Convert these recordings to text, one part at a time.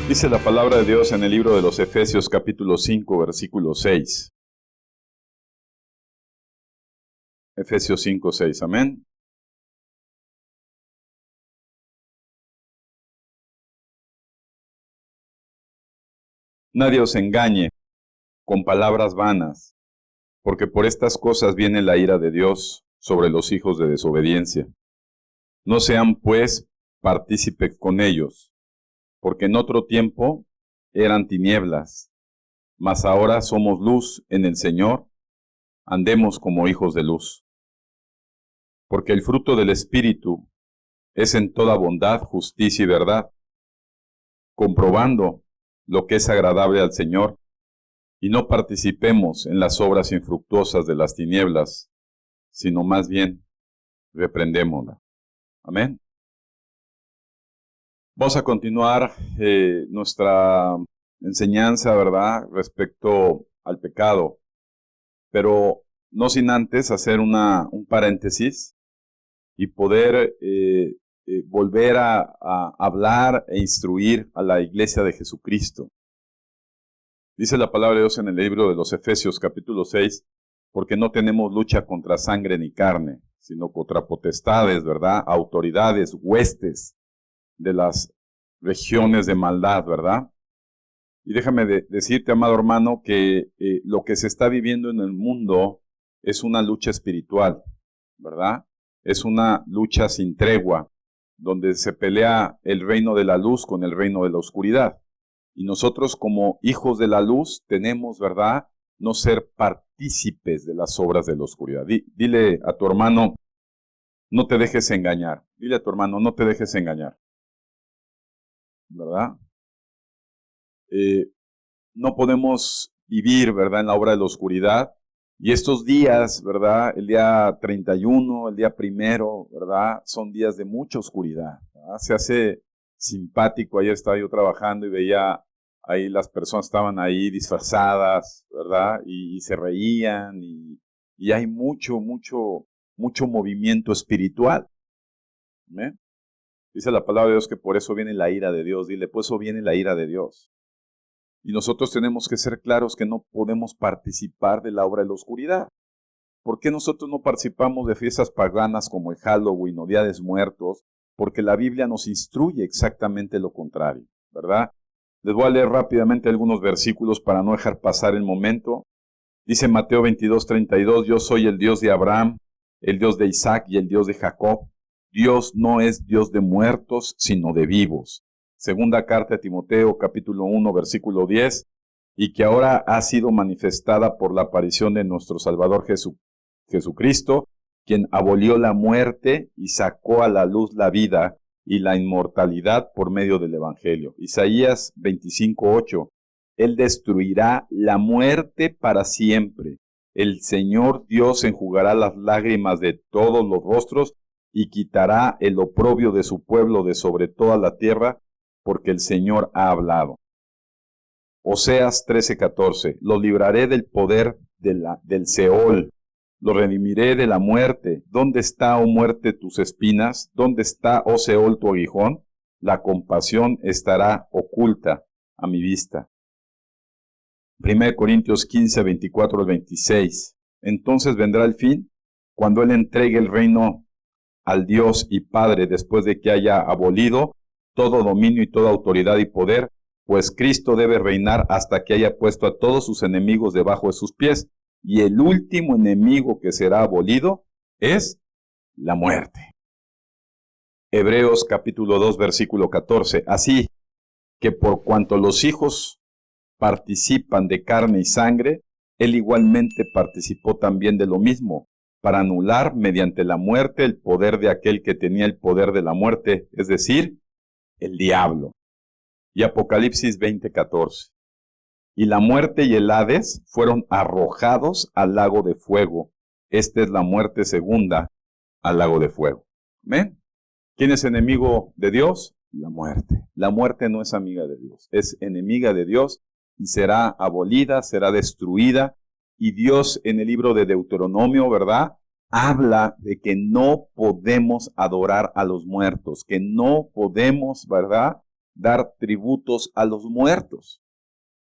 Dice la palabra de Dios en el libro de los Efesios capítulo 5, versículo 6. Efesios 5, 6, amén. Nadie os engañe con palabras vanas, porque por estas cosas viene la ira de Dios sobre los hijos de desobediencia. No sean, pues, partícipes con ellos, porque en otro tiempo eran tinieblas, mas ahora somos luz en el Señor, andemos como hijos de luz. Porque el fruto del Espíritu es en toda bondad, justicia y verdad, comprobando lo que es agradable al Señor, y no participemos en las obras infructuosas de las tinieblas, sino más bien reprendémosla. Amén. Vamos a continuar nuestra enseñanza, ¿verdad?, respecto al pecado, pero no sin antes hacer un paréntesis y poder volver a hablar e instruir a la iglesia de Jesucristo. Dice la palabra de Dios en el libro de los Efesios capítulo 6, porque no tenemos lucha contra sangre ni carne, sino contra potestades, ¿verdad?, autoridades, huestes de las regiones de maldad, ¿verdad? Y déjame decirte, amado hermano, que lo que se está viviendo en el mundo es una lucha espiritual, ¿verdad? Es una lucha sin tregua, donde se pelea el reino de la luz con el reino de la oscuridad. Y nosotros como hijos de la luz tenemos, ¿verdad?, no ser partícipes de las obras de la oscuridad. Dile a tu hermano, no te dejes engañar. Dile a tu hermano, no te dejes engañar. ¿Verdad? No podemos vivir, ¿verdad?, en la obra de la oscuridad. Y estos días, ¿verdad?, el día 31, el día 1, ¿verdad?, son días de mucha oscuridad, ¿verdad? Se hace simpático. Ayer estaba yo trabajando y veía ahí las personas estaban ahí disfrazadas, ¿verdad?, y se reían y hay mucho movimiento espiritual. ¿Eh? Dice la palabra de Dios que por eso viene la ira de Dios. Dile, por eso viene la ira de Dios. Y nosotros tenemos que ser claros que no podemos participar de la obra de la oscuridad. ¿Por qué nosotros no participamos de fiestas paganas como el Halloween o Día de Muertos? Porque la Biblia nos instruye exactamente lo contrario, ¿verdad? Les voy a leer rápidamente algunos versículos para no dejar pasar el momento. Dice Mateo 22:32, yo soy el Dios de Abraham, el Dios de Isaac y el Dios de Jacob. Dios no es Dios de muertos, sino de vivos. Segunda carta de Timoteo, capítulo 1, versículo 10, y que ahora ha sido manifestada por la aparición de nuestro Salvador Jesucristo, quien abolió la muerte y sacó a la luz la vida y la inmortalidad por medio del Evangelio. Isaías 25:8, Él destruirá la muerte para siempre. El Señor Dios enjugará las lágrimas de todos los rostros y quitará el oprobio de su pueblo de sobre toda la tierra, porque el Señor ha hablado. Oseas 13:14, lo libraré del poder del Seol, lo redimiré de la muerte. ¿Dónde está, oh muerte, tus espinas? ¿Dónde está, oh Seol, tu aguijón? La compasión estará oculta a mi vista. 1 Corintios 15, 24 al 26. Entonces vendrá el fin, cuando Él entregue el reino al Dios y Padre, después de que haya abolido todo dominio y toda autoridad y poder, pues Cristo debe reinar hasta que haya puesto a todos sus enemigos debajo de sus pies. Y el último enemigo que será abolido es la muerte. Hebreos capítulo 2, versículo 14. Así que por cuanto los hijos participan de carne y sangre, Él igualmente participó también de lo mismo, para anular mediante la muerte el poder de aquel que tenía el poder de la muerte, es decir, el diablo. Y Apocalipsis 20:14. Y la muerte y el Hades fueron arrojados al lago de fuego. Esta es la muerte segunda, al lago de fuego. ¿Amén? ¿Quién es enemigo de Dios? La muerte. La muerte no es amiga de Dios, es enemiga de Dios y será abolida, será destruida. Y Dios en el libro de Deuteronomio, ¿verdad?, habla de que no podemos adorar a los muertos, que no podemos, ¿verdad?, dar tributos a los muertos.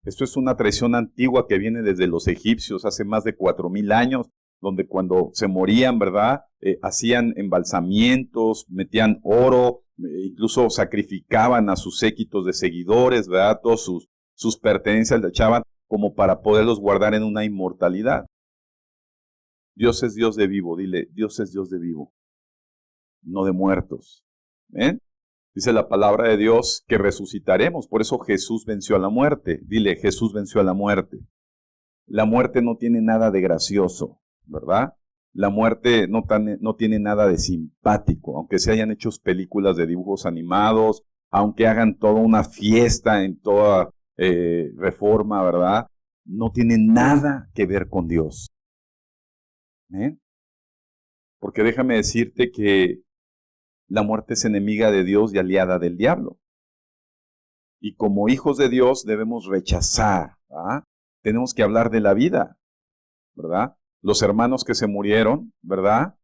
Esto es una tradición antigua que viene desde los egipcios hace más de 4000 años, donde cuando se morían, ¿verdad? Hacían embalsamientos, metían oro, incluso sacrificaban a sus séquitos de seguidores, ¿verdad? Todos sus pertenencias le echaban como para poderlos guardar en una inmortalidad. Dios es Dios de vivo, dile, Dios es Dios de vivo, no de muertos. ¿Ven? Dice la palabra de Dios que resucitaremos, por eso Jesús venció a la muerte. Dile, Jesús venció a la muerte. La muerte no tiene nada de gracioso, ¿verdad? La muerte no tiene nada de simpático, aunque se hayan hecho películas de dibujos animados, aunque hagan toda una fiesta en toda reforma, ¿verdad? No tiene nada que ver con Dios. ¿Eh? Porque déjame decirte que la muerte es enemiga de Dios y aliada del diablo. Y como hijos de Dios debemos rechazar, ¿verdad? Tenemos que hablar de la vida, ¿verdad? Los hermanos que se murieron, ¿verdad?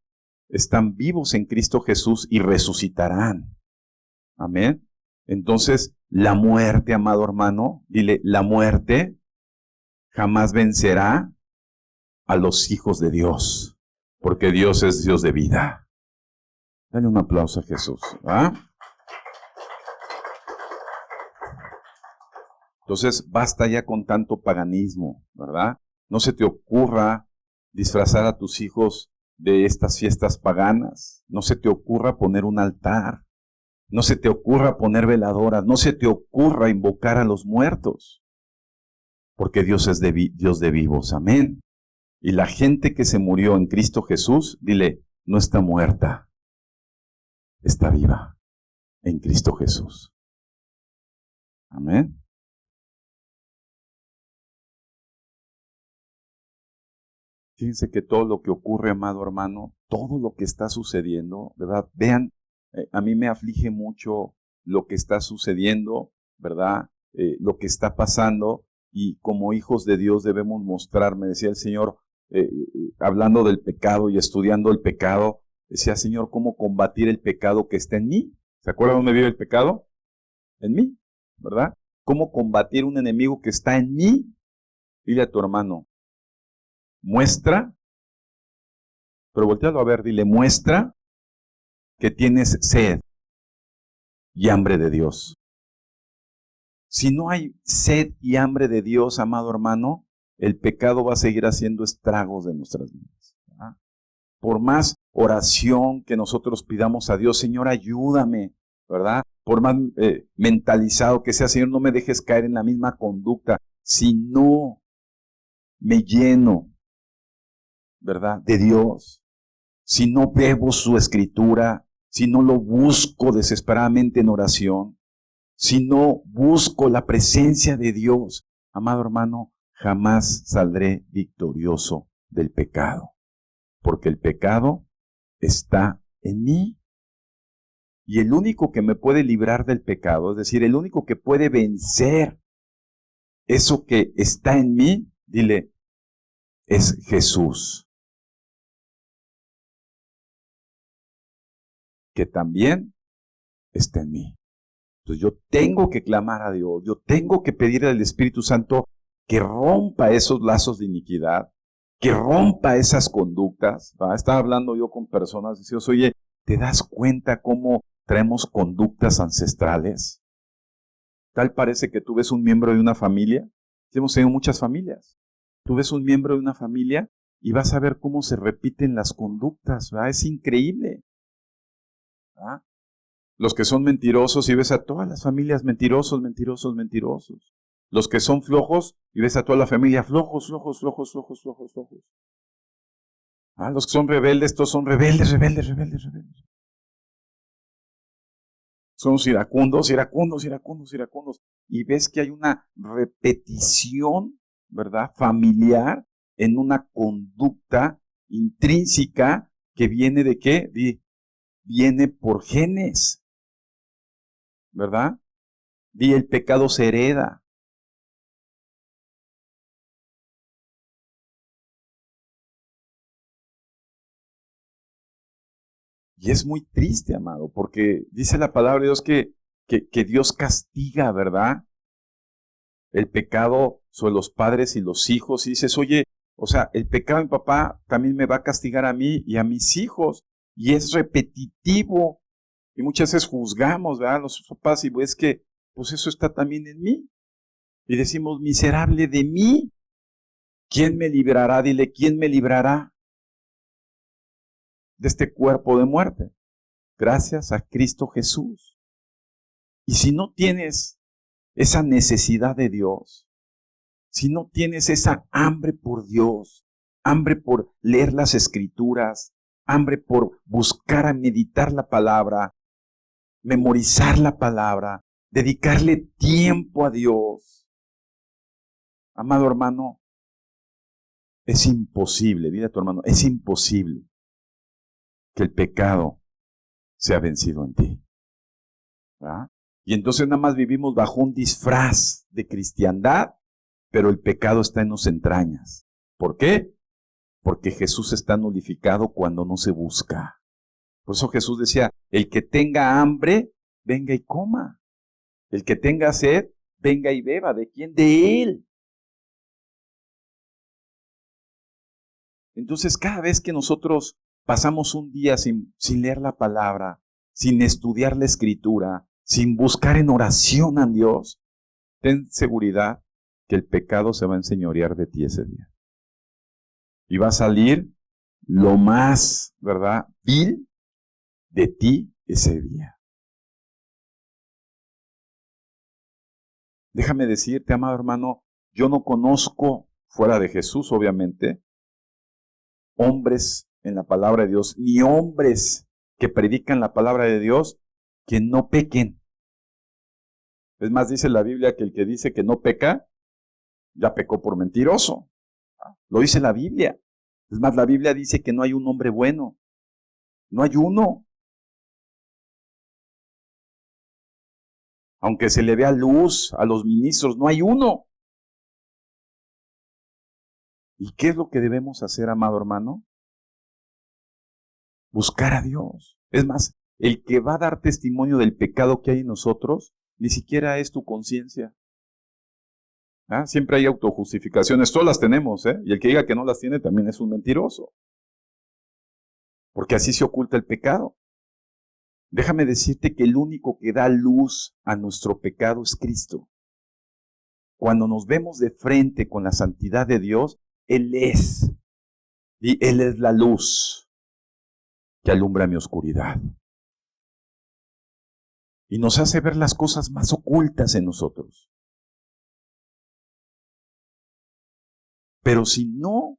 Están vivos en Cristo Jesús y resucitarán. Amén. Entonces, la muerte, amado hermano, dile, la muerte jamás vencerá a los hijos de Dios, porque Dios es Dios de vida. Dale un aplauso a Jesús, ¿verdad? Entonces, basta ya con tanto paganismo, ¿verdad? No se te ocurra disfrazar a tus hijos de estas fiestas paganas. No se te ocurra poner un altar. No se te ocurra poner veladoras. No se te ocurra invocar a los muertos. Porque Dios es Dios de vivos. Amén. Y la gente que se murió en Cristo Jesús, dile, no está muerta. Está viva en Cristo Jesús. Amén. Fíjense que todo lo que ocurre, amado hermano, todo lo que está sucediendo, ¿verdad? Vean, a mí me aflige mucho lo que está sucediendo, ¿verdad? Lo que está pasando, y como hijos de Dios debemos mostrar, me decía el Señor, hablando del pecado y estudiando el pecado, decía, Señor, ¿cómo combatir el pecado que está en mí? ¿Se acuerdan dónde vive el pecado? En mí, ¿verdad? ¿Cómo combatir un enemigo que está en mí? Dile a tu hermano, muestra, pero voltealo a ver, dile, muestra que tienes sed y hambre de Dios. Si no hay sed y hambre de Dios, amado hermano, el pecado va a seguir haciendo estragos de nuestras vidas, ¿verdad? Por más oración que nosotros pidamos a Dios, Señor, ayúdame, ¿verdad? Por más mentalizado que sea, Señor, no me dejes caer en la misma conducta. Si no me lleno, ¿verdad?, de Dios, si no bebo su escritura, si no lo busco desesperadamente en oración, si no busco la presencia de Dios, amado hermano, jamás saldré victorioso del pecado, porque el pecado está en mí. Y el único que me puede librar del pecado, es decir, el único que puede vencer eso que está en mí, dile, es Jesús, que también está en mí. Entonces yo tengo que clamar a Dios, yo tengo que pedirle al Espíritu Santo que rompa esos lazos de iniquidad, que rompa esas conductas. Estaba hablando yo con personas, decían, oye, ¿te das cuenta cómo traemos conductas ancestrales? Tal parece que tú ves un miembro de una familia, hemos tenido muchas familias, tú ves un miembro de una familia y vas a ver cómo se repiten las conductas, ¿verdad? Es increíble, ¿verdad? Los que son mentirosos y ves a todas las familias mentirosos, mentirosos, mentirosos. Los que son flojos y ves a toda la familia flojos, flojos, flojos, flojos, flojos, flojos. Los que son rebeldes, todos son rebeldes, rebeldes, rebeldes, rebeldes. Son iracundos, iracundos, iracundos, iracundos. Y ves que hay una repetición, ¿verdad?, familiar en una conducta intrínseca que viene de ¿qué? Viene por genes, ¿verdad? El pecado se hereda. Y es muy triste, amado, porque dice la palabra de Dios que que Dios castiga, ¿verdad? El pecado sobre los padres y los hijos. Y dices, oye, o sea, el pecado de mi papá también me va a castigar a mí y a mis hijos. Y es repetitivo. Y muchas veces juzgamos, ¿verdad? Los papás y es que, pues eso está también en mí. Y decimos, miserable de mí. ¿Quién me librará? Dile, ¿quién me librará de este cuerpo de muerte? Gracias a Cristo Jesús. Y si no tienes esa necesidad de Dios, si no tienes esa hambre por Dios, hambre por leer las Escrituras, hambre por buscar a meditar la palabra, memorizar la palabra, dedicarle tiempo a Dios, amado hermano, es imposible, dile a tu hermano, es imposible que el pecado sea vencido en ti. ¿Verdad? Y entonces nada más vivimos bajo un disfraz de cristiandad, pero el pecado está en las entrañas. ¿Por qué? Porque Jesús está nulificado cuando no se busca. Por eso Jesús decía, el que tenga hambre, venga y coma. El que tenga sed, venga y beba. ¿De quién? De Él. Entonces cada vez que nosotros pasamos un día sin leer la palabra, sin estudiar la Escritura, sin buscar en oración a Dios, ten seguridad que el pecado se va a enseñorear de ti ese día. Y va a salir lo más, ¿verdad?, vil de ti ese día. Déjame decirte, amado hermano, yo no conozco, fuera de Jesús, obviamente, hombres en la palabra de Dios, ni hombres que predican la palabra de Dios que no pequen. Es más, dice la Biblia que el que dice que no peca, ya pecó por mentiroso. Lo dice la Biblia. Es más, la Biblia dice que no hay un hombre bueno. No hay uno. Aunque se le vea luz a los ministros, no hay uno. ¿Y qué es lo que debemos hacer, amado hermano? Buscar a Dios. Es más, el que va a dar testimonio del pecado que hay en nosotros, ni siquiera es tu conciencia. ¿Ah? Siempre hay autojustificaciones, todas las tenemos, ¿eh? Y el que diga que no las tiene también es un mentiroso. Porque así se oculta el pecado. Déjame decirte que el único que da luz a nuestro pecado es Cristo. Cuando nos vemos de frente con la santidad de Dios, Él es. Y Él es la luz que alumbra mi oscuridad. Y nos hace ver las cosas más ocultas en nosotros. Pero si no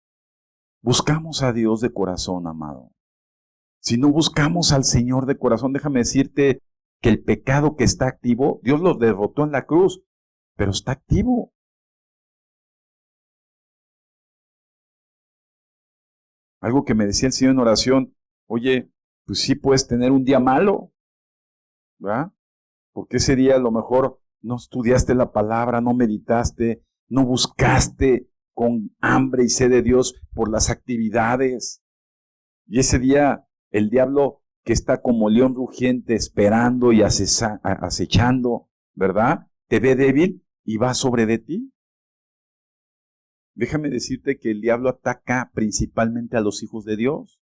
buscamos a Dios de corazón, amado, si no buscamos al Señor de corazón, déjame decirte que el pecado que está activo, Dios lo derrotó en la cruz, pero está activo. Algo que me decía el Señor en oración, oye, pues sí puedes tener un día malo, ¿verdad? Porque ese día a lo mejor no estudiaste la palabra, no meditaste, no buscaste con hambre y sed de Dios por las actividades. Y ese día el diablo que está como león rugiente esperando y acechando, ¿verdad? Te ve débil y va sobre de ti. Déjame decirte que el diablo ataca principalmente a los hijos de Dios.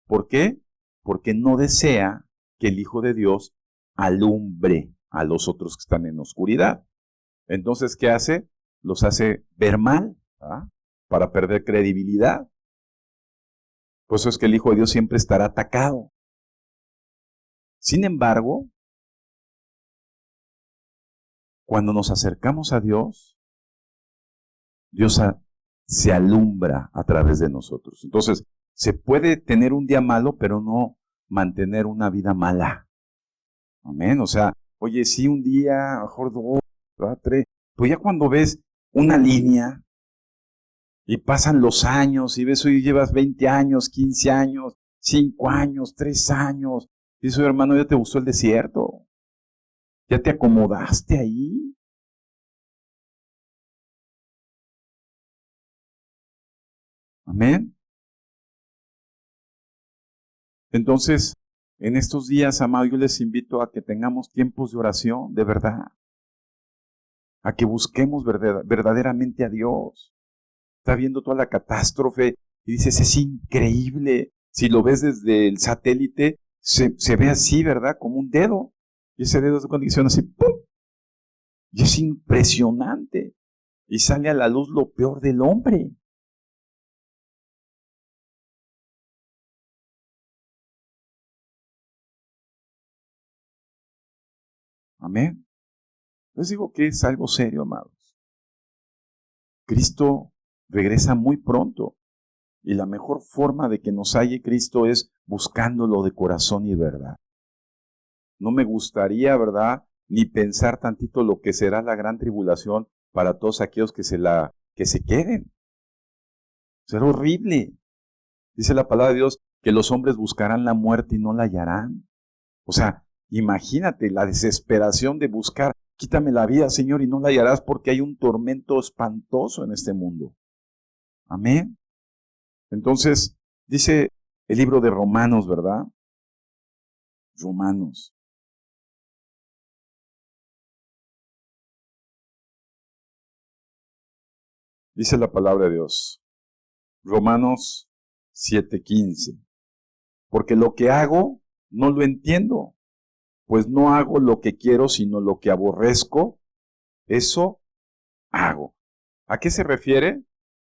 ¿Por qué? Porque no desea que el Hijo de Dios alumbre a los otros que están en oscuridad. Entonces, ¿qué hace? Los hace ver mal, ¿verdad? Para perder credibilidad. Por eso es que el Hijo de Dios siempre estará atacado. Sin embargo, cuando nos acercamos a Dios, Dios se alumbra a través de nosotros. Entonces, se puede tener un día malo, pero no mantener una vida mala. Amén. O sea, oye, sí, un día, mejor dos, ¿verdad? Tres. Pues ya cuando ves una línea y pasan los años y ves, hoy llevas 20 años, 15 años, 5 años, 3 años. Dice, hermano, ¿ya te gustó el desierto? ¿Ya te acomodaste ahí? Amén. Entonces, En estos días, amado, yo les invito a que tengamos tiempos de oración, de verdad. A que busquemos verdaderamente a Dios. Está viendo toda la catástrofe y dices, es increíble. Si lo ves desde el satélite, se ve así, ¿verdad? Como un dedo. Y ese dedo es de condición así, ¡pum! Y es impresionante. Y sale a la luz lo peor del hombre. Amén. Les digo que es algo serio, amados. Cristo regresa muy pronto. Y la mejor forma de que nos halle Cristo es buscándolo de corazón y verdad. No me gustaría, ¿verdad?, ni pensar tantito lo que será la gran tribulación para todos aquellos que se queden. Será horrible. Dice la palabra de Dios que los hombres buscarán la muerte y no la hallarán. O sea, imagínate la desesperación de buscar, quítame la vida, Señor, y no la hallarás porque hay un tormento espantoso en este mundo. Amén. Entonces, dice el libro de Romanos, ¿verdad? Romanos. Dice la palabra de Dios. Romanos 7:15. Porque lo que hago no lo entiendo, pues no hago lo que quiero, sino lo que aborrezco, eso hago. ¿A qué se refiere?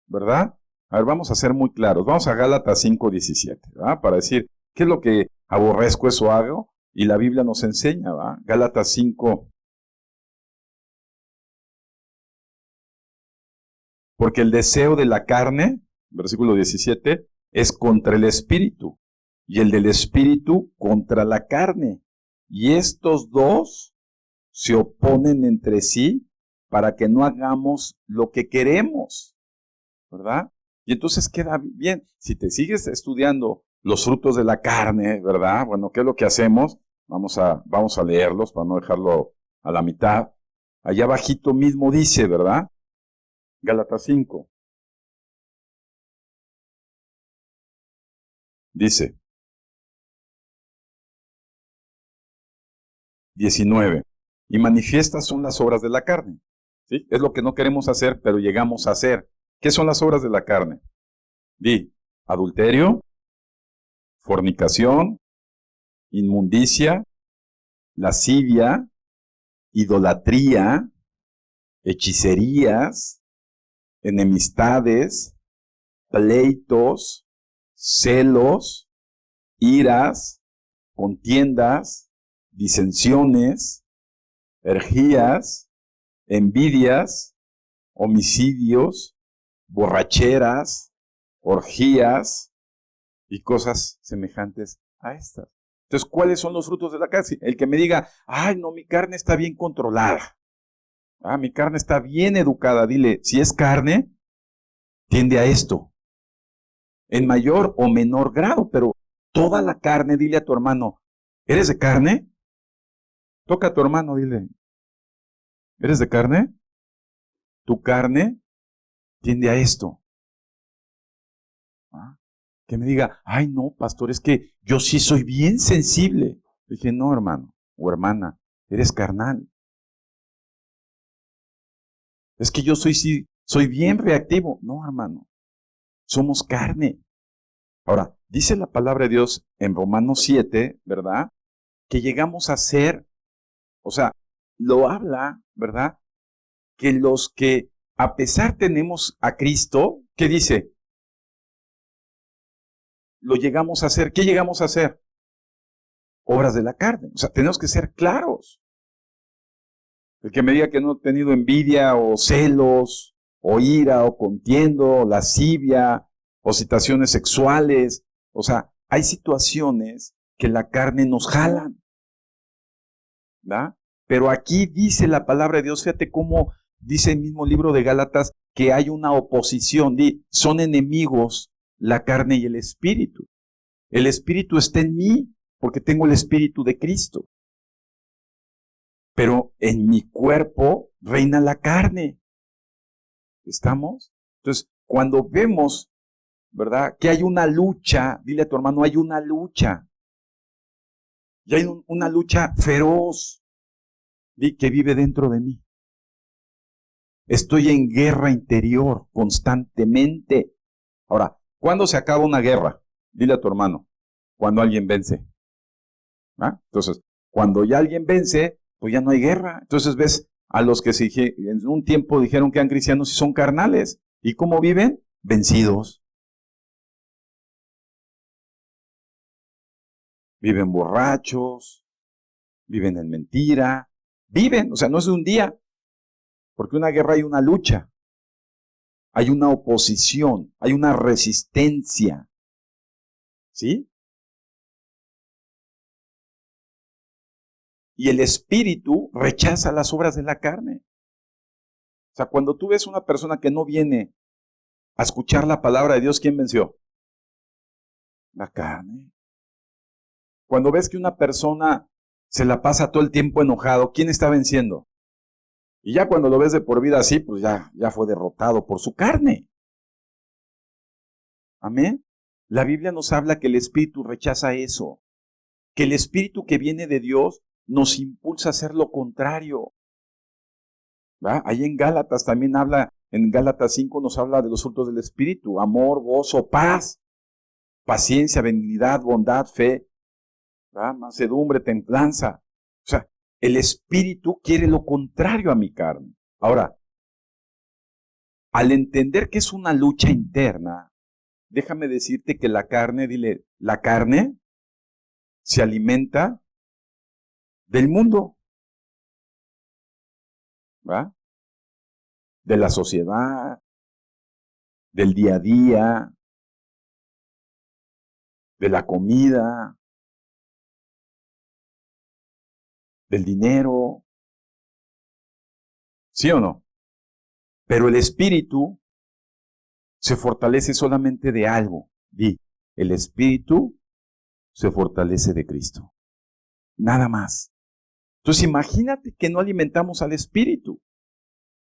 ¿Verdad? A ver, vamos a ser muy claros. Vamos a Gálatas 5:17, ¿verdad? Para decir, ¿qué es lo que aborrezco, eso hago? Y la Biblia nos enseña, ¿verdad? Gálatas 5. Porque el deseo de la carne, versículo 17, es contra el espíritu, y el del espíritu contra la carne. Y estos dos se oponen entre sí para que no hagamos lo que queremos, ¿verdad? Y entonces queda bien. Si te sigues estudiando los frutos de la carne, ¿verdad? Bueno, ¿qué es lo que hacemos? Vamos a leerlos para no dejarlo a la mitad. Allá abajito mismo dice, ¿verdad? Gálatas 5. Dice, 19. Y manifiestas son las obras de la carne. ¿Sí? Es lo que no queremos hacer, pero llegamos a hacer. ¿Qué son las obras de la carne? Di, adulterio, fornicación, inmundicia, lascivia, idolatría, hechicerías, enemistades, pleitos, celos, iras, contiendas, disensiones, herejías, envidias, homicidios, borracheras, orgías y cosas semejantes a estas. Entonces, ¿cuáles son los frutos de la carne? El que me diga, ay, no, mi carne está bien controlada. Mi carne está bien educada. Dile, si es carne, tiende a esto. En mayor o menor grado, pero toda la carne, dile a tu hermano, ¿eres de carne? Toca a tu hermano, dile, ¿eres de carne? Tu carne tiende a esto. Que me diga, ay no, pastor, es que yo sí soy bien sensible. Dije, no, hermano o hermana, eres carnal. Es que yo soy bien reactivo. No, hermano, somos carne. Ahora, dice la palabra de Dios en Romanos 7, ¿verdad? Que llegamos a ser, o sea, lo habla, ¿verdad? Que los que a pesar tenemos a Cristo, ¿qué dice? Lo llegamos a hacer. ¿Qué llegamos a hacer? Obras de la carne. O sea, tenemos que ser claros. El que me diga que no he tenido envidia o celos o ira o contiendo o lascivia o situaciones sexuales. O sea, hay situaciones que la carne nos jalan. ¿Verdad? Pero aquí dice la palabra de Dios, fíjate cómo dice el mismo libro de Gálatas que hay una oposición. Son enemigos la carne y el espíritu. El espíritu está en mí porque tengo el espíritu de Cristo. Pero en mi cuerpo reina la carne. ¿Estamos? Entonces, cuando vemos, ¿verdad?, que hay una lucha, dile a tu hermano, hay una lucha. Y hay una lucha feroz que vive dentro de mí. Estoy en guerra interior constantemente. Ahora, ¿cuándo se acaba una guerra? Dile a tu hermano, cuando alguien vence. ¿Ah? Entonces, cuando ya alguien vence, pues ya no hay guerra. Entonces ves a los que en un tiempo dijeron que eran cristianos y son carnales. ¿Y cómo viven? Vencidos. Viven borrachos, viven en mentira, viven, o sea, no es de un día, porque una guerra hay una lucha, hay una oposición, hay una resistencia, ¿sí? Y el espíritu rechaza las obras de la carne. O sea, cuando tú ves una persona que no viene a escuchar la palabra de Dios, ¿quién venció? La carne. Cuando ves que una persona se la pasa todo el tiempo enojado, ¿quién está venciendo? Y ya cuando lo ves de por vida así, pues ya fue derrotado por su carne. Amén. La Biblia nos habla que el Espíritu rechaza eso, que el Espíritu que viene de Dios nos impulsa a hacer lo contrario. ¿Va? Ahí en Gálatas también en Gálatas 5 nos habla de los frutos del Espíritu: amor, gozo, paz, paciencia, benignidad, bondad, fe, ¿va? Mansedumbre, templanza. O sea, el Espíritu quiere lo contrario a mi carne. Ahora, al entender que es una lucha interna, déjame decirte que la carne, dile, la carne se alimenta del mundo, ¿va? De la sociedad, del día a día, de la comida, del dinero, ¿sí o no? Pero el espíritu se fortalece solamente de algo. El espíritu se fortalece de Cristo. Nada más. Entonces imagínate que no alimentamos al espíritu.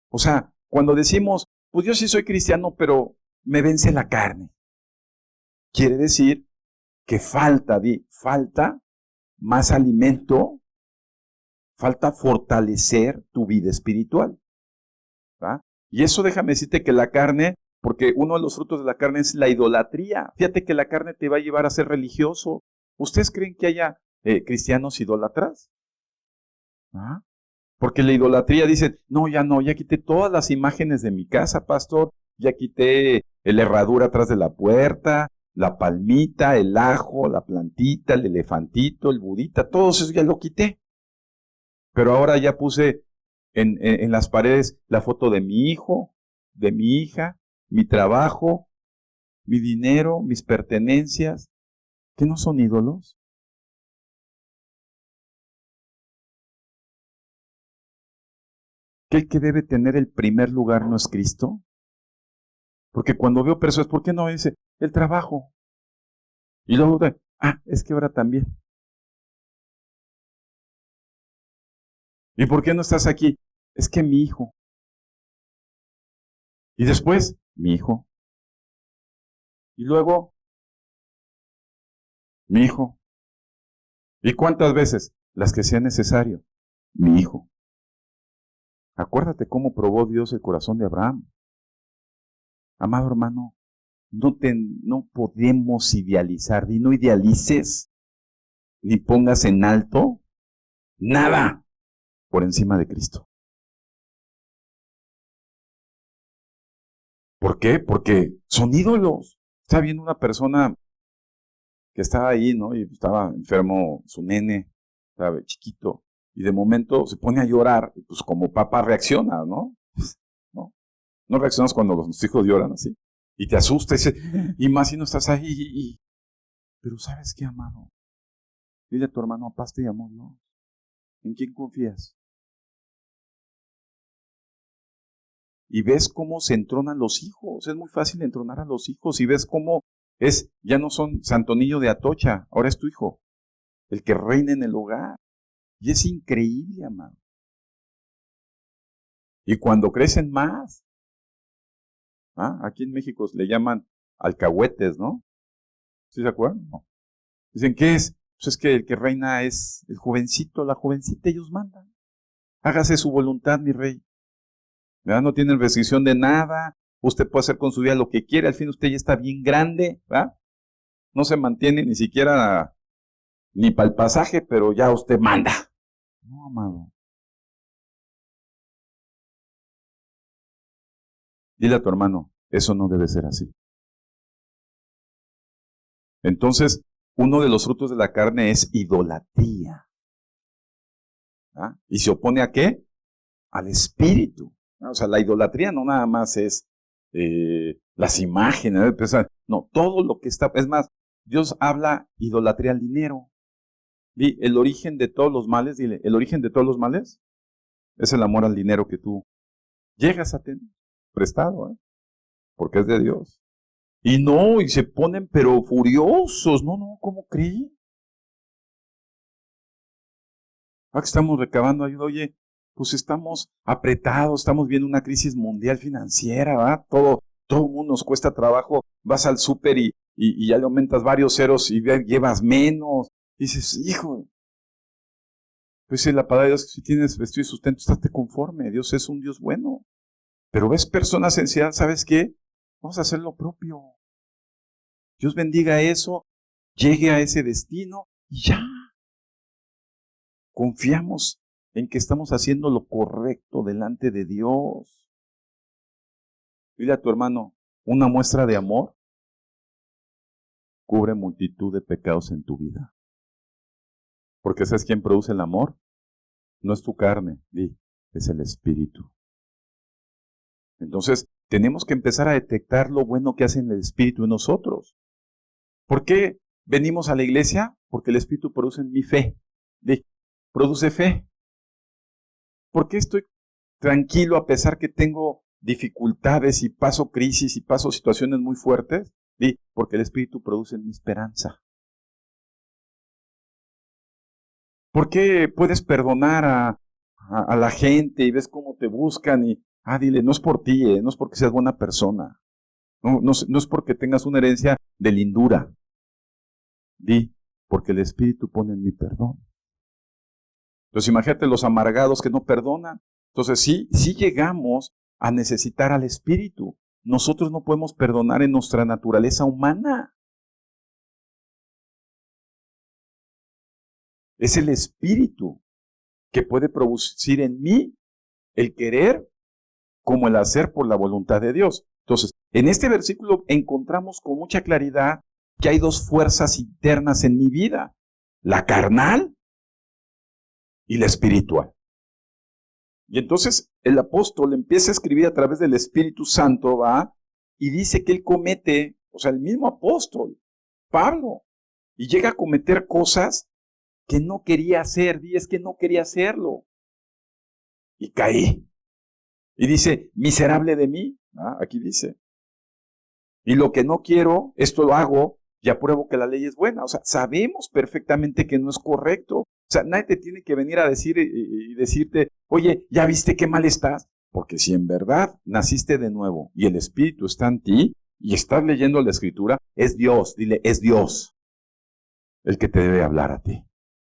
O sea, cuando decimos, pues yo sí soy cristiano, pero me vence la carne, quiere decir que falta más alimento, falta fortalecer tu vida espiritual, ¿va? Y eso déjame decirte que la carne, porque uno de los frutos de la carne es la idolatría. Fíjate que la carne te va a llevar a ser religioso. ¿Ustedes creen que haya cristianos idólatras? ¿Ah? Porque la idolatría dice, no, ya quité todas las imágenes de mi casa, pastor, ya quité la herradura atrás de la puerta, la palmita, el ajo, la plantita, el elefantito, el budita, todo eso ya lo quité. Pero ahora ya puse en las paredes la foto de mi hijo, de mi hija, mi trabajo, mi dinero, mis pertenencias, que no son ídolos. Que el que debe tener el primer lugar no es Cristo. Porque cuando veo personas, ¿por qué no dice el trabajo? Y luego, es que ahora también. ¿Y por qué no estás aquí? Es que mi hijo. Y después, mi hijo. Y luego, mi hijo. ¿Y cuántas veces? Las que sea necesario. Mi hijo. Acuérdate cómo probó Dios el corazón de Abraham. Amado hermano, no podemos idealizar, y no idealices, ni pongas en alto nada por encima de Cristo. ¿Por qué? Porque son ídolos. Estaba viendo una persona que estaba ahí, ¿no? Y estaba enfermo su nene, estaba chiquito, y de momento se pone a llorar, y pues como papá reacciona, ¿no? ¿No? No reaccionas cuando los hijos lloran así. Y te asusta, y más si no estás ahí. Pero ¿sabes qué, amado? Dile a tu hermano, paz te llamó Dios. ¿En quién confías? Y ves cómo se entronan los hijos. Es muy fácil entronar a los hijos. Y ves cómo ya no son Santo Niño de Atocha, ahora es tu hijo, el que reina en el hogar. Y es increíble, amado. Y cuando crecen más, aquí en México le llaman alcahuetes, ¿no? ¿Sí se acuerdan? No. Dicen, ¿qué es? Pues es que el que reina es el jovencito, la jovencita, ellos mandan. Hágase su voluntad, mi rey. ¿Verdad? No tienen restricción de nada. Usted puede hacer con su vida lo que quiere. Al fin usted ya está bien grande, ¿verdad? No se mantiene ni siquiera ni para el pasaje, pero ya usted manda. No, amado. Dile a tu hermano, eso no debe ser así. Entonces, uno de los frutos de la carne es idolatría. ¿Ah? ¿Y se opone a qué? Al espíritu. ¿Ah? O sea, la idolatría no nada más es las imágenes, no, todo lo que está, es más, Dios habla idolatría al dinero. Y el origen de todos los males, dile, el origen de todos los males es el amor al dinero que tú llegas a tener prestado, porque es de Dios. Y no, y se ponen pero furiosos, no, ¿cómo creí? Ahora que estamos recabando ayuda, oye, pues estamos apretados, estamos viendo una crisis mundial financiera, ¿verdad? Todo el mundo nos cuesta trabajo, vas al súper y ya le aumentas varios ceros y llevas menos. Y dices, hijo, pues la palabra de Dios, si tienes vestido y sustento, estate conforme, Dios es un Dios bueno. Pero ves personas sencillas, ¿sabes qué? Vamos a hacer lo propio. Dios bendiga eso, llegue a ese destino y ya. Confiamos en que estamos haciendo lo correcto delante de Dios. Dile a tu hermano, una muestra de amor cubre multitud de pecados en tu vida. Porque ¿sabes quién produce el amor? No es tu carne, es el Espíritu. Entonces, tenemos que empezar a detectar lo bueno que hace el Espíritu en nosotros. ¿Por qué venimos a la iglesia? Porque el Espíritu produce en mi fe. Produce fe. ¿Por qué estoy tranquilo a pesar que tengo dificultades y paso crisis y paso situaciones muy fuertes? Porque el Espíritu produce en mi esperanza. ¿Por qué puedes perdonar a la gente y ves cómo te buscan y, dile, no es por ti, no es porque seas buena persona, no es porque tengas una herencia de lindura, porque el Espíritu pone en mi perdón. Entonces imagínate los amargados que no perdonan. Entonces sí llegamos a necesitar al Espíritu. Nosotros no podemos perdonar en nuestra naturaleza humana. Es el Espíritu que puede producir en mí el querer como el hacer por la voluntad de Dios. Entonces, en este versículo encontramos con mucha claridad que hay dos fuerzas internas en mi vida, la carnal y la espiritual. Y entonces el apóstol empieza a escribir a través del Espíritu Santo, y dice que él comete, o sea, el mismo apóstol, Pablo, y llega a cometer cosas que no quería hacer, es que no quería hacerlo. Y caí. Y dice, miserable de mí, aquí dice. Y lo que no quiero, esto lo hago, y apruebo que la ley es buena. O sea, sabemos perfectamente que no es correcto. O sea, nadie te tiene que venir a decir y decirte, oye, ¿ya viste qué mal estás? Porque si en verdad naciste de nuevo y el Espíritu está en ti y estás leyendo la Escritura, es Dios, dile, es Dios el que te debe hablar a ti.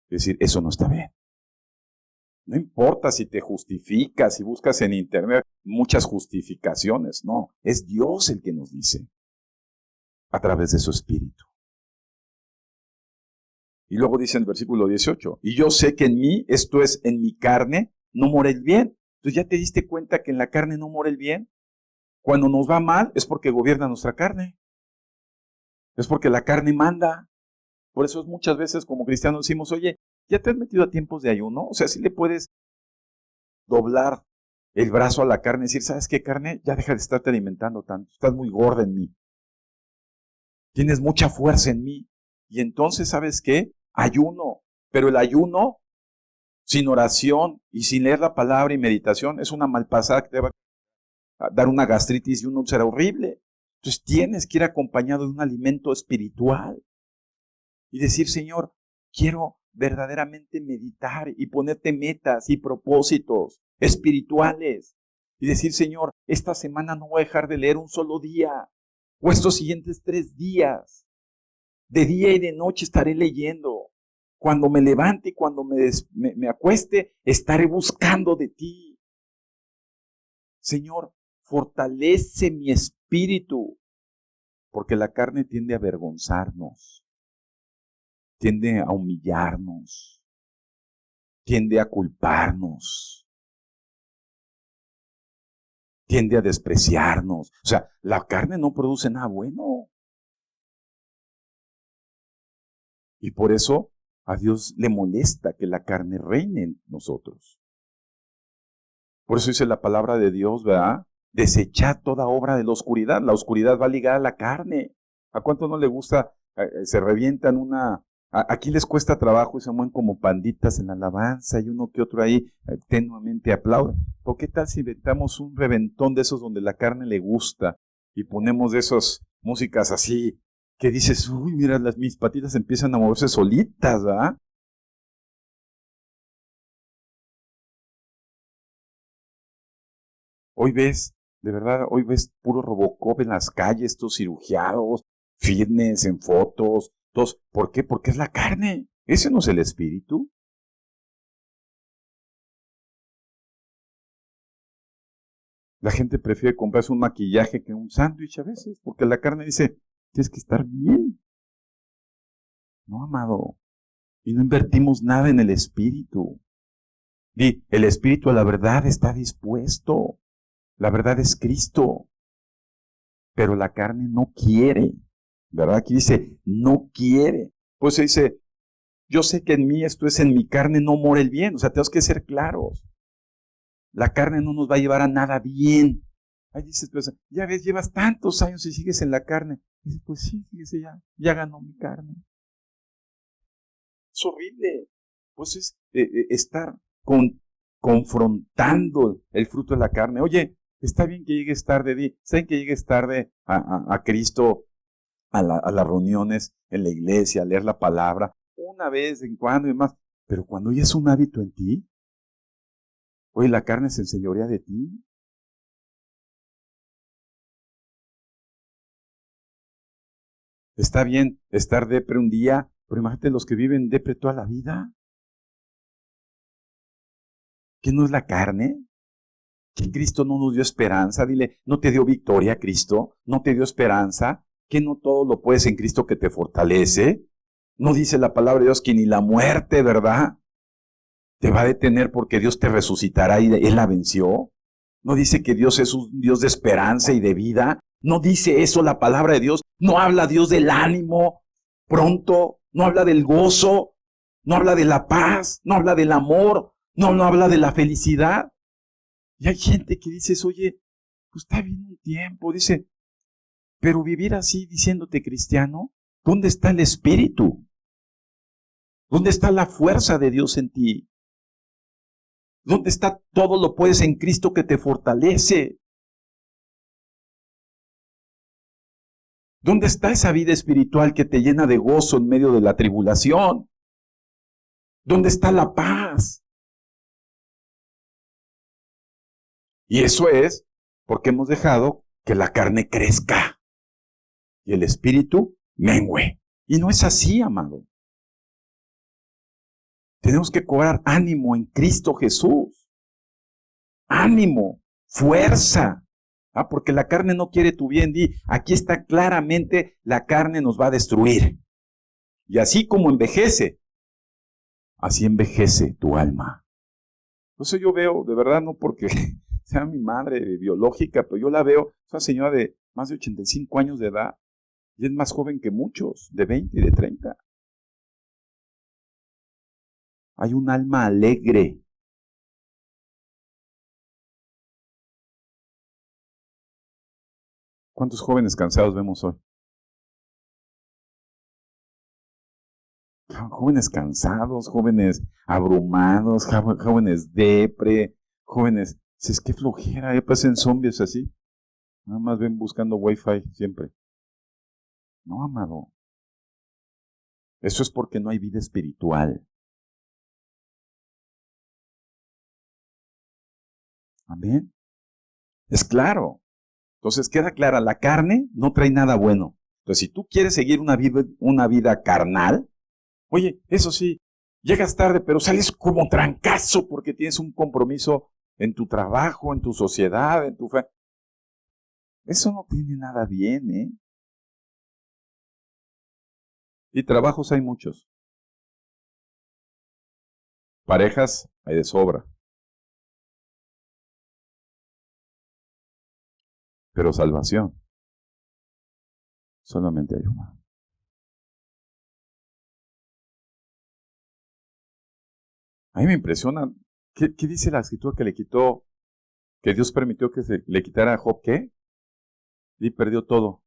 Es decir, eso no está bien. No importa si te justificas, si buscas en internet muchas justificaciones, no, es Dios el que nos dice a través de su Espíritu. Y luego dice en el versículo 18, y yo sé que en mí, esto es, en mi carne, no mora el bien. Entonces ya te diste cuenta que en la carne no mora el bien. Cuando nos va mal es porque gobierna nuestra carne. Es porque la carne manda. Por eso muchas veces como cristianos decimos, oye, ¿ya te has metido a tiempos de ayuno? O sea, si le puedes doblar el brazo a la carne y decir, ¿sabes qué, carne? Ya deja de estarte alimentando tanto. Estás muy gorda en mí. Tienes mucha fuerza en mí. Y entonces, ¿sabes qué? Ayuno. Pero el ayuno sin oración y sin leer la palabra y meditación es una malpasada que te va a dar una gastritis y un úlcera horrible. Entonces tienes que ir acompañado de un alimento espiritual. Y decir, Señor, quiero verdaderamente meditar y ponerte metas y propósitos espirituales. Y decir, Señor, esta semana no voy a dejar de leer un solo día. O estos siguientes 3 días. De día y de noche estaré leyendo. Cuando me levante y cuando me acueste, estaré buscando de ti. Señor, fortalece mi espíritu, porque la carne tiende a avergonzarnos, tiende a humillarnos, tiende a culparnos, tiende a despreciarnos. O sea, la carne no produce nada bueno. Y por eso a Dios le molesta que la carne reine en nosotros. Por eso dice la palabra de Dios, ¿verdad? Desechad toda obra de la oscuridad. La oscuridad va ligada a la carne. ¿A cuánto no le gusta? Se revientan aquí les cuesta trabajo y se mueven como panditas en la alabanza y uno que otro ahí tenuamente aplaude. ¿Por qué tal si inventamos un reventón de esos donde la carne le gusta y ponemos de esas músicas así que dices, uy, mira, mis patitas empiezan a moverse solitas, ¿verdad? Hoy ves, de verdad, hoy ves puro Robocop en las calles, todos cirugiados, fitness, en fotos, todos. ¿Por qué? Porque es la carne. ¿Ese no es el espíritu? La gente prefiere comprarse un maquillaje que un sándwich a veces, porque la carne dice, tienes que estar bien. No, amado. Y no invertimos nada en el espíritu. Y el espíritu a la verdad está dispuesto. La verdad es Cristo. Pero la carne no quiere. ¿Verdad? Aquí dice, no quiere. Pues se dice, yo sé que en mí, esto es en mi carne, no mora el bien. O sea, tenemos que ser claros. La carne no nos va a llevar a nada bien. Ahí dices, pues, ya ves, llevas tantos años y sigues en la carne. Y dices, pues sí, fíjese, ya ganó mi carne. Es horrible. Pues es estar confrontando el fruto de la carne. Oye, está bien que llegues tarde, ¿saben que llegues tarde a Cristo, a las reuniones en la iglesia, a leer la palabra, una vez en cuando y demás? Pero cuando ya es un hábito en ti, oye, la carne se enseñorea de ti. Está bien estar depre un día, pero imagínate los que viven depre toda la vida. ¿Qué no es la carne? ¿Que Cristo no nos dio esperanza? Dile, ¿no te dio victoria Cristo? ¿No te dio esperanza? ¿Que no todo lo puedes en Cristo que te fortalece? ¿No dice la palabra de Dios que ni la muerte, verdad, te va a detener porque Dios te resucitará y Él la venció? ¿No dice que Dios es un Dios de esperanza y de vida? ¿No dice eso la palabra de Dios? ¿No habla Dios del ánimo pronto? ¿No habla del gozo? ¿No habla de la paz? ¿No habla del amor? ¿No habla de la felicidad? Y hay gente que dice, oye, pues está bien un tiempo, dice, pero vivir así diciéndote cristiano, ¿dónde está el espíritu? ¿Dónde está la fuerza de Dios en ti? ¿Dónde está todo lo puedes en Cristo que te fortalece? ¿Dónde está esa vida espiritual que te llena de gozo en medio de la tribulación? ¿Dónde está la paz? Y eso es porque hemos dejado que la carne crezca y el espíritu mengüe. Y no es así, amado. Tenemos que cobrar ánimo en Cristo Jesús. Ánimo, fuerza. Porque la carne no quiere tu bien. Aquí está claramente, la carne nos va a destruir. Y así como envejece, así envejece tu alma. Entonces yo veo, de verdad, no porque sea mi madre biológica, pero yo la veo, es una señora de más de 85 años de edad, y es más joven que muchos, de 20 y de 30. Hay un alma alegre. ¿Cuántos jóvenes cansados vemos hoy? Jóvenes cansados, jóvenes abrumados, jóvenes depre, jóvenes, si es que flojera, ya pasan zombies así. Nada más ven buscando wifi siempre. No, amado. Eso es porque no hay vida espiritual. Amén. Es claro. Entonces queda clara, la carne no trae nada bueno. Entonces, si tú quieres seguir una vida carnal, oye, eso sí, Llegas tarde, pero sales como trancazo porque tienes un compromiso en tu trabajo, en tu sociedad, en tu fe. Eso no tiene nada bien, ¿eh? Y trabajos hay muchos. Parejas hay de sobra. Pero salvación, solamente hay una. A mí me impresiona. ¿Qué dice la escritura que le quitó, que Dios permitió que se le quitara a Job? ¿Qué? Y perdió todo.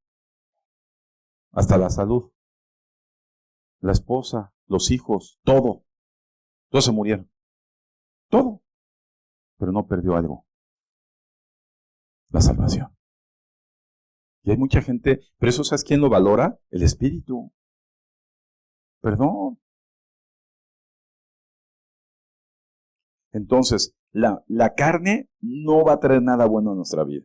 Hasta la salud, la esposa, los hijos, todo. Todos se murieron. Todo. Pero no perdió algo. La salvación. Y hay mucha gente, pero eso, ¿sabes quién lo valora? El Espíritu. Perdón. Entonces, la carne no va a traer nada bueno a nuestra vida.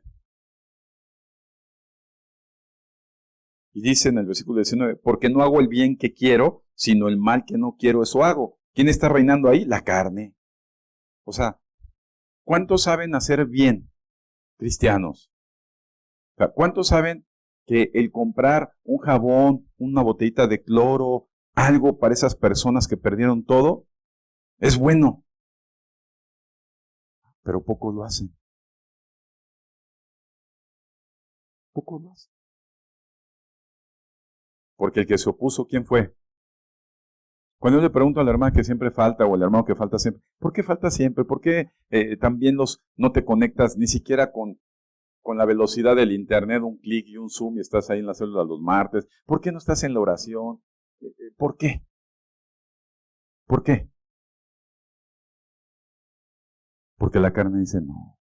Y dice en el versículo 19, porque no hago el bien que quiero, sino el mal que no quiero, eso hago. ¿Quién está reinando ahí? La carne. O sea, ¿cuántos saben hacer bien, cristianos? O sea, ¿cuántos saben que el comprar un jabón, una botellita de cloro, algo para esas personas que perdieron todo, es bueno? Pero pocos lo hacen. Pocos lo hacen. Porque el que se opuso, ¿quién fue? Cuando yo le pregunto a la hermana que siempre falta o al hermano que falta siempre, ¿por qué falta siempre? ¿Por qué también no te conectas ni siquiera con la velocidad del internet, un clic y un zoom y estás ahí en la célula los martes? ¿Por qué no estás en la oración? ¿Por qué? ¿Por qué? Porque la carne dice no.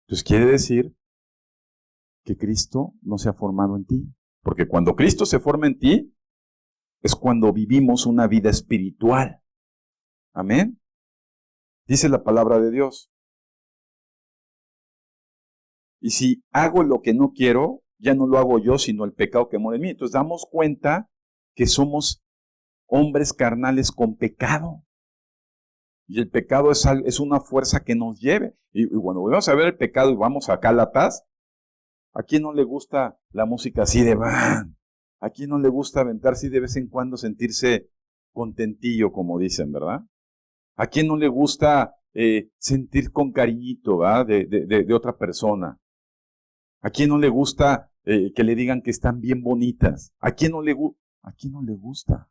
Entonces quiere decir que Cristo no se ha formado en ti. Porque cuando Cristo se forma en ti, es cuando vivimos una vida espiritual. Amén. Dice la palabra de Dios. Y si hago lo que no quiero, ya no lo hago yo, sino el pecado que mora en mí. Entonces damos cuenta que somos hombres carnales con pecado. Y el pecado es una fuerza que nos lleve. Y cuando volvemos a ver el pecado y vamos a Gálatas, ¿a quién no le gusta la música así de van? ¿A quién no le gusta aventarse y de vez en cuando sentirse contentillo, como dicen, verdad? ¿A quién no le gusta sentir con cariñito, ¿verdad? De otra persona? ¿A quién no le gusta que le digan que están bien bonitas? ¿A quién no le gusta?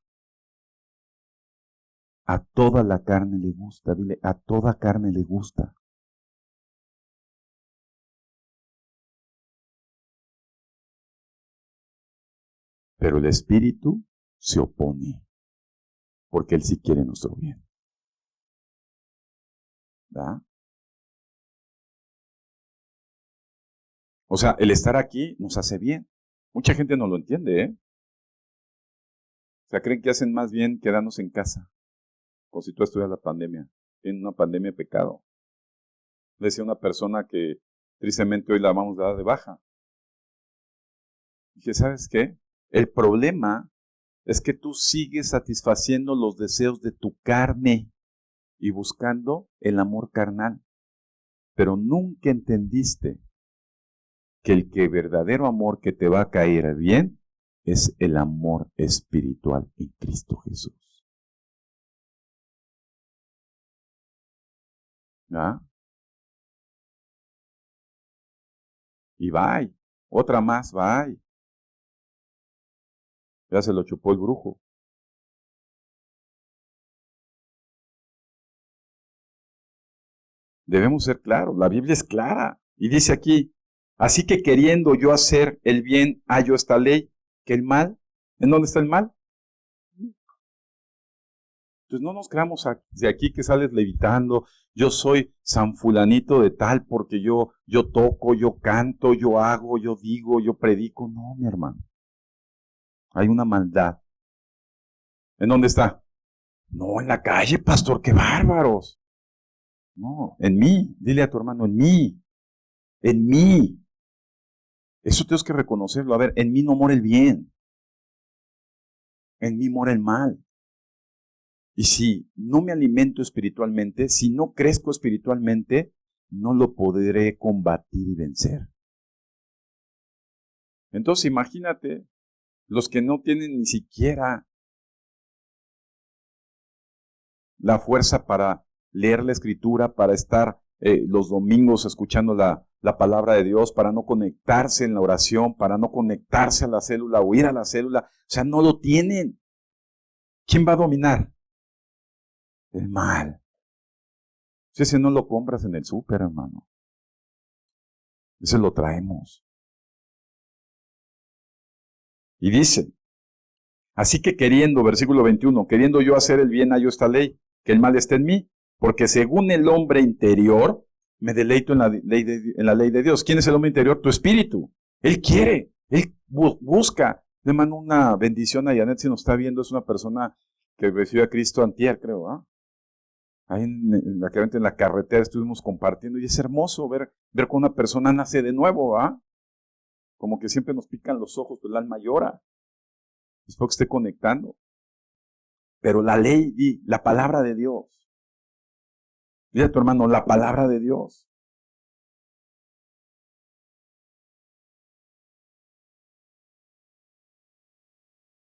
A toda la carne le gusta, dile, a toda carne le gusta. Pero el Espíritu se opone, porque Él sí quiere nuestro bien. ¿Verdad? O sea, el estar aquí nos hace bien. Mucha gente no lo entiende, ¿eh? O sea, creen que hacen más bien quedarnos en casa. Como si tú estuvieras la pandemia. En una pandemia de pecado. Le decía a una persona que tristemente hoy la vamos a dar de baja. Dije, ¿sabes qué? El problema es que tú sigues satisfaciendo los deseos de tu carne y buscando el amor carnal. Pero nunca entendiste que el verdadero amor que te va a caer bien es el amor espiritual en Cristo Jesús. ¿Ah? Y va, otra más, va. Ya se lo chupó el brujo. Debemos ser claros, la Biblia es clara. Y dice aquí, así que queriendo yo hacer el bien, hallo esta ley, que el mal, ¿en dónde está el mal? Entonces no nos creamos de aquí que sales levitando, yo soy San Fulanito de tal porque yo toco, yo canto, yo hago, yo digo, yo predico. No, mi hermano. Hay una maldad. ¿En dónde está? No, en la calle, pastor, qué bárbaros. No, en mí. Dile a tu hermano, en mí. En mí. Eso tienes que reconocerlo. A ver, en mí no mora el bien. en mí mora el mal. Y si no me alimento espiritualmente, si no crezco espiritualmente, no lo podré combatir y vencer. Entonces imagínate, los que no tienen ni siquiera la fuerza para leer la Escritura, para estar los domingos escuchando la palabra de Dios, para no conectarse en la oración, para no conectarse a la célula o ir a la célula. O sea, no lo tienen. ¿Quién va a dominar? El mal. Si ese no lo compras en el súper, hermano. Ese lo traemos. Y dice, así que queriendo, versículo 21, queriendo yo hacer el bien, hallo esta ley, que el mal esté en mí, porque según el hombre interior, me deleito en la ley de Dios. ¿Quién es el hombre interior? Tu espíritu. Él quiere, él busca. Le mando una bendición a Janet, si nos está viendo, es una persona que recibió a Cristo antier, creo, ¿ah? Ahí en la carretera estuvimos compartiendo y es hermoso ver cuando una persona nace de nuevo, ¿ah? Como que siempre nos pican los ojos, pero el alma llora. Espero que esté conectando. Pero la ley, la palabra de Dios. Dile a tu hermano, la palabra de Dios.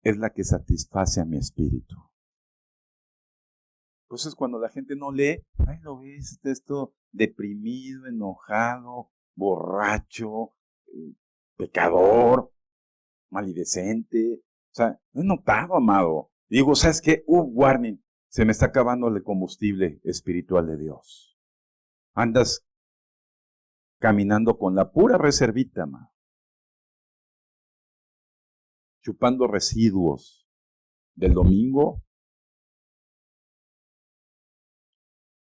Es la que satisface a mi espíritu. Entonces cuando la gente no lee, ay, lo ves, esto deprimido, enojado, borracho, pecador, malidecente. O sea, no he notado, amado. Digo, ¿sabes qué? Warning, se me está acabando el combustible espiritual de Dios. Andas caminando con la pura reservita, amado. Chupando residuos del domingo.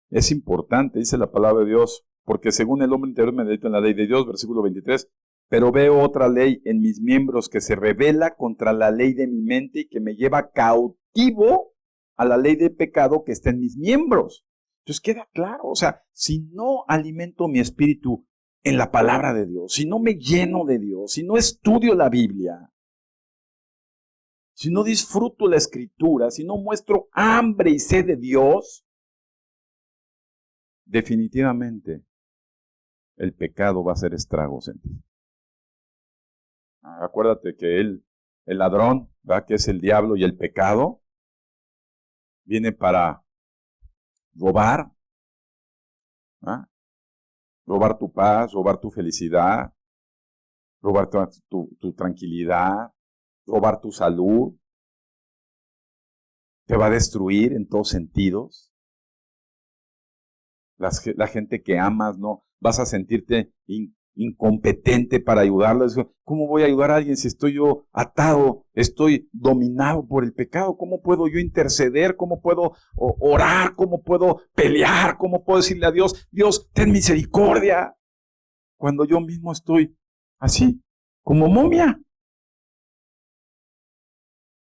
Es importante, dice la palabra de Dios, porque según el hombre interior me deleito en la ley de Dios, versículo 23, pero veo otra ley en mis miembros que se rebela contra la ley de mi mente y que me lleva cautivo a la ley de pecado que está en mis miembros. Entonces queda claro, o sea, si no alimento mi espíritu en la palabra de Dios, si no me lleno de Dios, si no estudio la Biblia, si no disfruto la Escritura, si no muestro hambre y sed de Dios, definitivamente el pecado va a hacer estragos en ti. Acuérdate que el ladrón, ¿verdad? Que es el diablo y el pecado, viene para robar, ¿verdad? Robar tu paz, robar tu felicidad, robar tu tranquilidad, robar tu salud. Te va a destruir en todos sentidos. La gente que amas, ¿no? Vas a sentirte incompetente para ayudarles. ¿Cómo voy a ayudar a alguien si estoy yo atado, estoy dominado por el pecado? ¿Cómo puedo yo interceder? ¿Cómo puedo orar? ¿Cómo puedo pelear? ¿Cómo puedo decirle a Dios, Dios, ten misericordia? Cuando yo mismo estoy así, como momia,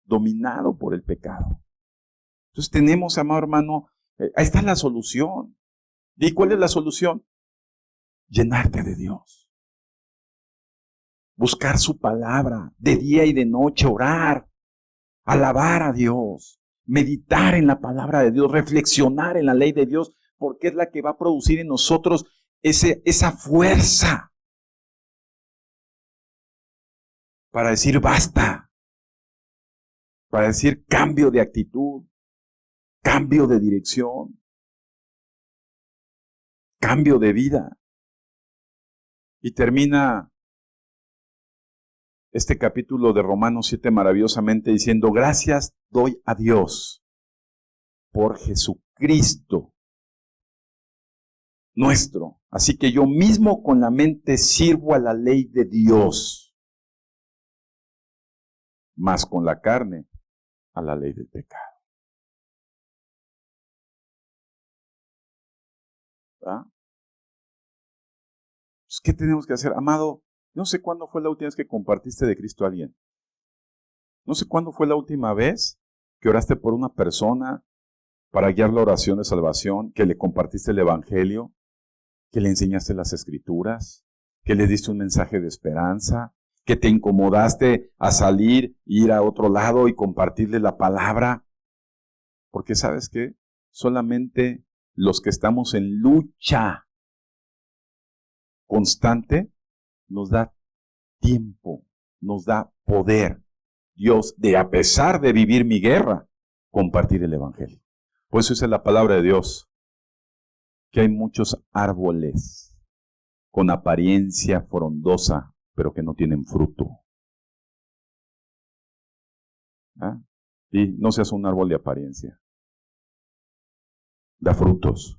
dominado por el pecado. Entonces tenemos, amado hermano, ahí está la solución. ¿Y cuál es la solución? Llenarte de Dios. Buscar su palabra de día y de noche, orar, alabar a Dios, meditar en la palabra de Dios, reflexionar en la ley de Dios, porque es la que va a producir en nosotros esa fuerza para decir basta, para decir cambio de actitud, cambio de dirección, cambio de vida. Y termina este capítulo de Romanos 7 maravillosamente diciendo, gracias doy a Dios por Jesucristo nuestro. Así que yo mismo con la mente sirvo a la ley de Dios, más con la carne a la ley del pecado. ¿Ah? Pues, ¿qué tenemos que hacer? Amado, no sé cuándo fue la última vez que compartiste de Cristo a alguien. No sé cuándo fue la última vez que oraste por una persona para guiar la oración de salvación, que le compartiste el Evangelio, que le enseñaste las Escrituras, que le diste un mensaje de esperanza, que te incomodaste a salir, ir a otro lado y compartirle la palabra. Porque ¿sabes qué? Solamente los que estamos en lucha constante nos da tiempo, nos da poder. Dios, de a pesar de vivir mi guerra, compartir el evangelio. Por eso dice la palabra de Dios, que hay muchos árboles con apariencia frondosa, pero que no tienen fruto. ¿Ah? Y no seas un árbol de apariencia. Da frutos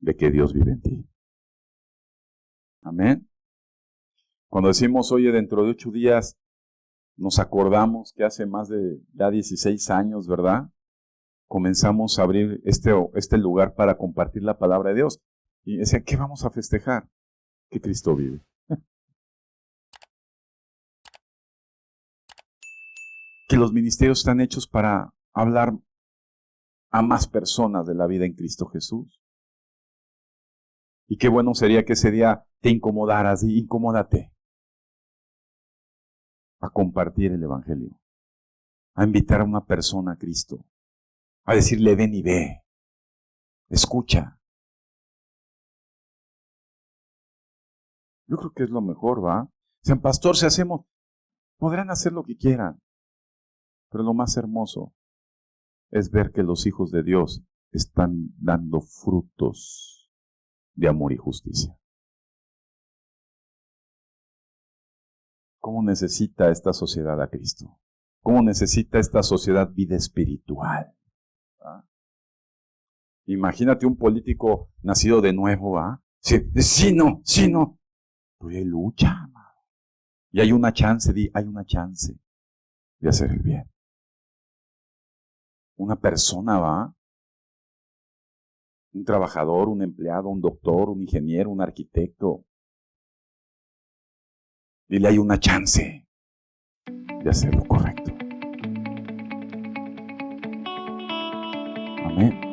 de que Dios vive en ti. Amén. Cuando decimos, oye, dentro de 8 días, nos acordamos que hace más de ya 16 años, ¿verdad? Comenzamos a abrir este lugar para compartir la palabra de Dios. Y decía, ¿qué vamos a festejar? Que Cristo vive. Que los ministerios están hechos para hablar a más personas de la vida en Cristo Jesús. Y qué bueno sería que ese día te incomodaras y incomódate a compartir el evangelio, a invitar a una persona a Cristo, a decirle ven y ve, escucha. Yo creo que es lo mejor, ¿va? Dicen, pastor, si hacemos, podrán hacer lo que quieran, pero lo más hermoso es ver que los hijos de Dios están dando frutos de amor y justicia. ¿Cómo necesita esta sociedad a Cristo? ¿Cómo necesita esta sociedad vida espiritual? ¿Ah? Imagínate un político nacido de nuevo, ¿va? Sí, no. Pero hay lucha, amado. Y hay una chance de hacer el bien. Una persona, ¿va? Un trabajador, un empleado, un doctor, un ingeniero, un arquitecto. Dile, hay una chance de hacer lo correcto. Amén.